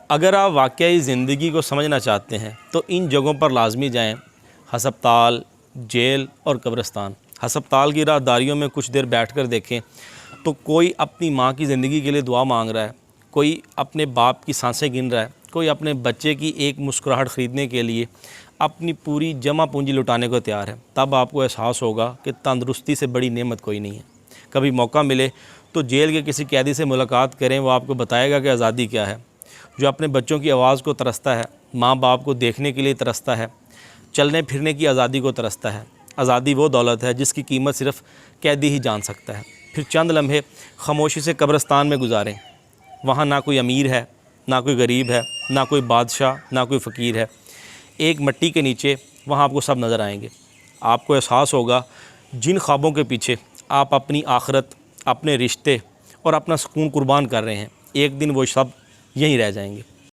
اگر آپ واقعی زندگی کو سمجھنا چاہتے ہیں تو ان جگہوں پر لازمی جائیں، ہسپتال، جیل اور قبرستان۔ ہسپتال کی راہداریوں میں کچھ دیر بیٹھ کر دیکھیں تو کوئی اپنی ماں کی زندگی کے لیے دعا مانگ رہا ہے، کوئی اپنے باپ کی سانسیں گن رہا ہے، کوئی اپنے بچے کی ایک مسکراہٹ خریدنے کے لیے اپنی پوری جمع پونجی لٹانے کو تیار ہے۔ تب آپ کو احساس ہوگا کہ تندرستی سے بڑی نعمت کوئی نہیں ہے۔ کبھی موقع ملے تو جیل کے کسی قیدی سے ملاقات کریں، وہ آپ کو بتائے گا کہ آزادی کیا ہے۔ جو اپنے بچوں کی آواز کو ترستا ہے، ماں باپ کو دیکھنے کے لیے ترستا ہے، چلنے پھرنے کی آزادی کو ترستا ہے۔ آزادی وہ دولت ہے جس کی قیمت صرف قیدی ہی جان سکتا ہے۔ پھر چند لمحے خاموشی سے قبرستان میں گزاریں۔ وہاں نہ کوئی امیر ہے، نہ کوئی غریب ہے، نہ کوئی بادشاہ، نہ کوئی فقیر ہے۔ ایک مٹی کے نیچے وہاں آپ کو سب نظر آئیں گے۔ آپ کو احساس ہوگا جن خوابوں کے پیچھے آپ اپنی آخرت، اپنے رشتے اور اپنا سکون قربان کر رہے ہیں، ایک دن وہ سب یہیں رہ جائیں گے۔